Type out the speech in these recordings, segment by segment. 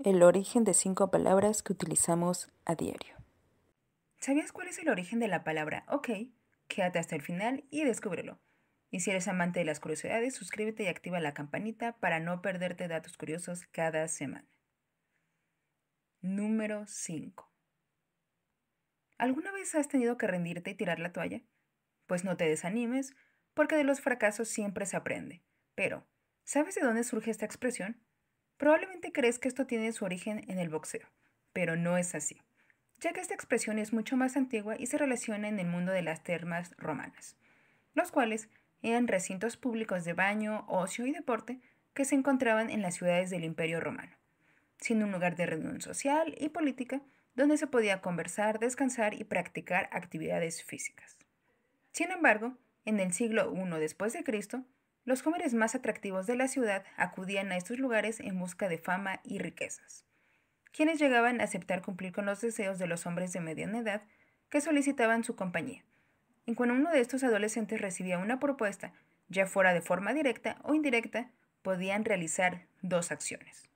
El origen de 5 palabras que utilizamos a diario. ¿Sabías cuál es el origen de la palabra ok? Quédate hasta el final y descúbrelo. Y si eres amante de las curiosidades, suscríbete y activa la campanita para no perderte datos curiosos cada semana. Número 5. ¿Alguna vez has tenido que rendirte y tirar la toalla? Pues no te desanimes, porque de los fracasos siempre se aprende. Pero, ¿sabes de dónde surge esta expresión? Probablemente crees que esto tiene su origen en el boxeo, pero no es así, ya que esta expresión es mucho más antigua y se relaciona en el mundo de las termas romanas, los cuales eran recintos públicos de baño, ocio y deporte que se encontraban en las ciudades del Imperio Romano, siendo un lugar de reunión social y política donde se podía conversar, descansar y practicar actividades físicas. Sin embargo, en el siglo I después de Cristo, los jóvenes más atractivos de la ciudad acudían a estos lugares en busca de fama y riquezas, quienes llegaban a aceptar cumplir con los deseos de los hombres de mediana edad que solicitaban su compañía. Y cuando uno de estos adolescentes recibía una propuesta, ya fuera de forma directa o indirecta, podían realizar dos acciones.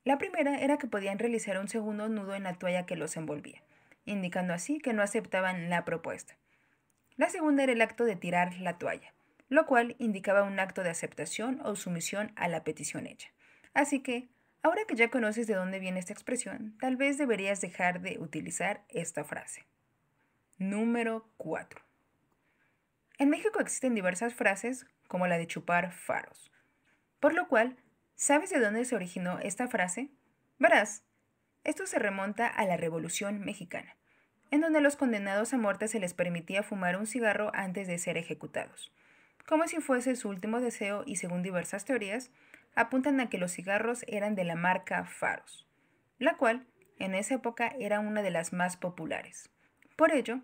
La primera era que podían realizar un segundo nudo en la toalla que los envolvía, indicando así que no aceptaban la propuesta. La segunda era el acto de tirar la toalla, lo cual indicaba un acto de aceptación o sumisión a la petición hecha. Así que, ahora que ya conoces de dónde viene esta expresión, tal vez deberías dejar de utilizar esta frase. Número 4. En México existen diversas frases, como la de chupar faros, por lo cual, ¿sabes de dónde se originó esta frase? Verás, esto se remonta a la Revolución Mexicana, en donde a los condenados a muerte se les permitía fumar un cigarro antes de ser ejecutados, como si fuese su último deseo y según diversas teorías, apuntan a que los cigarros eran de la marca Faros, la cual en esa época era una de las más populares. Por ello,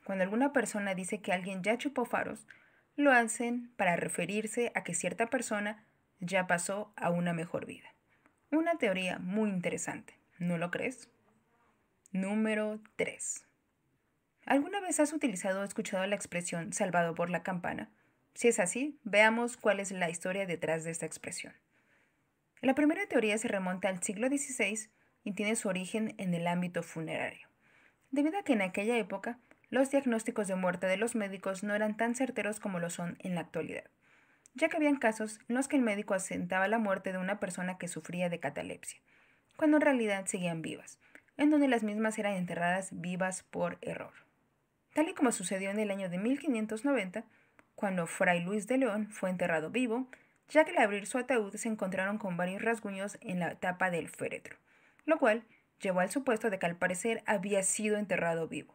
cuando alguna persona dice que alguien ya chupó faros, lo hacen para referirse a que cierta persona ya pasó a una mejor vida. Una teoría muy interesante, ¿no lo crees? Número 3. ¿Alguna vez has utilizado o escuchado la expresión salvado por la campana? Si es así, veamos cuál es la historia detrás de esta expresión. La primera teoría se remonta al siglo XVI y tiene su origen en el ámbito funerario, debido a que en aquella época los diagnósticos de muerte de los médicos no eran tan certeros como lo son en la actualidad, ya que habían casos en los que el médico asentaba la muerte de una persona que sufría de catalepsia, cuando en realidad seguían vivas, en donde las mismas eran enterradas vivas por error. Tal y como sucedió en el año de 1590, cuando Fray Luis de León fue enterrado vivo, ya que al abrir su ataúd se encontraron con varios rasguños en la tapa del féretro, lo cual llevó al supuesto de que al parecer había sido enterrado vivo.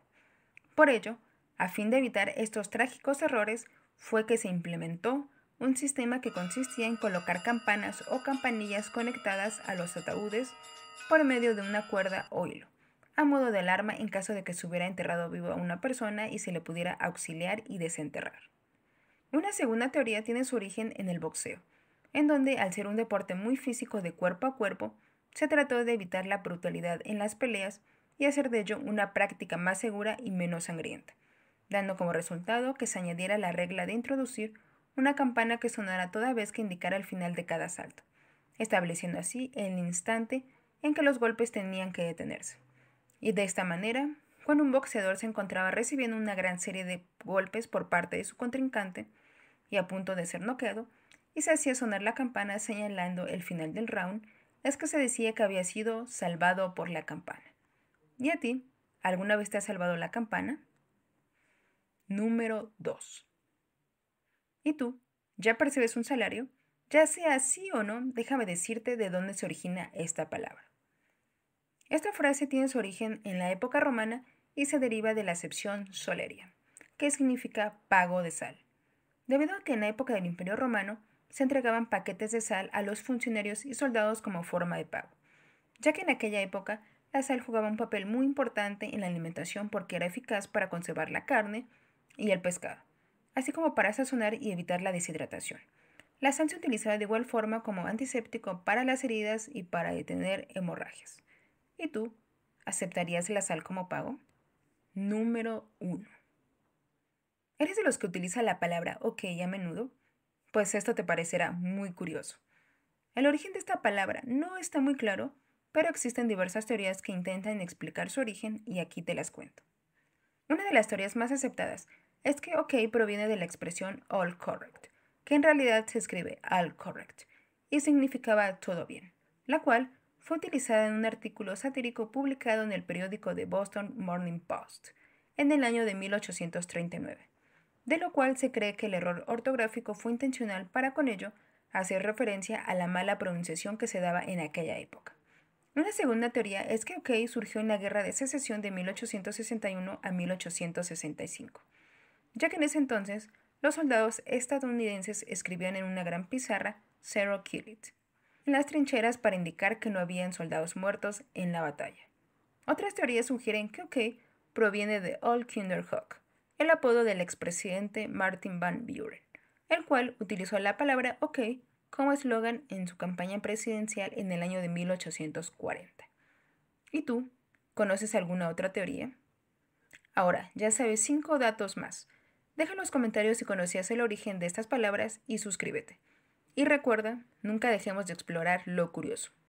Por ello, a fin de evitar estos trágicos errores, fue que se implementó un sistema que consistía en colocar campanas o campanillas conectadas a los ataúdes por medio de una cuerda o hilo, a modo de alarma en caso de que se hubiera enterrado vivo a una persona y se le pudiera auxiliar y desenterrar. Una segunda teoría tiene su origen en el boxeo, en donde, al ser un deporte muy físico de cuerpo a cuerpo, se trató de evitar la brutalidad en las peleas y hacer de ello una práctica más segura y menos sangrienta, dando como resultado que se añadiera la regla de introducir una campana que sonara toda vez que indicara el final de cada asalto, estableciendo así el instante en que los golpes tenían que detenerse. Y de esta manera, cuando un boxeador se encontraba recibiendo una gran serie de golpes por parte de su contrincante y a punto de ser noqueado, y se hacía sonar la campana señalando el final del round, es que se decía que había sido salvado por la campana. ¿Y a ti? ¿Alguna vez te ha salvado la campana? Número 2. ¿Y tú? ¿Ya percibes un salario? Ya sea así o no, déjame decirte de dónde se origina esta palabra. Esta frase tiene su origen en la época romana y se deriva de la acepción soleria, que significa pago de sal, debido a que en la época del Imperio Romano se entregaban paquetes de sal a los funcionarios y soldados como forma de pago, ya que en aquella época la sal jugaba un papel muy importante en la alimentación porque era eficaz para conservar la carne y el pescado, así como para sazonar y evitar la deshidratación. La sal se utilizaba de igual forma como antiséptico para las heridas y para detener hemorragias. ¿Y tú? ¿Aceptarías la sal como pago? Número 1. ¿Eres de los que utiliza la palabra ok a menudo? Pues esto te parecerá muy curioso. El origen de esta palabra no está muy claro, pero existen diversas teorías que intentan explicar su origen y aquí te las cuento. Una de las teorías más aceptadas es que OK proviene de la expresión all correct, que en realidad se escribe all correct, y significaba todo bien, la cual fue utilizada en un artículo satírico publicado en el periódico The Boston Morning Post en el año de 1839, de lo cual se cree que el error ortográfico fue intencional para con ello hacer referencia a la mala pronunciación que se daba en aquella época. Una segunda teoría es que OK surgió en la Guerra de Secesión de 1861 a 1865, ya que en ese entonces los soldados estadounidenses escribían en una gran pizarra "Zero Kill It" en las trincheras para indicar que no habían soldados muertos en la batalla. Otras teorías sugieren que OK proviene de Old Kinderhook, el apodo del expresidente Martin Van Buren, el cual utilizó la palabra OK como eslogan en su campaña presidencial en el año de 1840. ¿Y tú? ¿Conoces alguna otra teoría? Ahora, ya sabes 5 datos más. Deja en los comentarios si conocías el origen de estas palabras y suscríbete. Y recuerda, nunca dejemos de explorar lo curioso.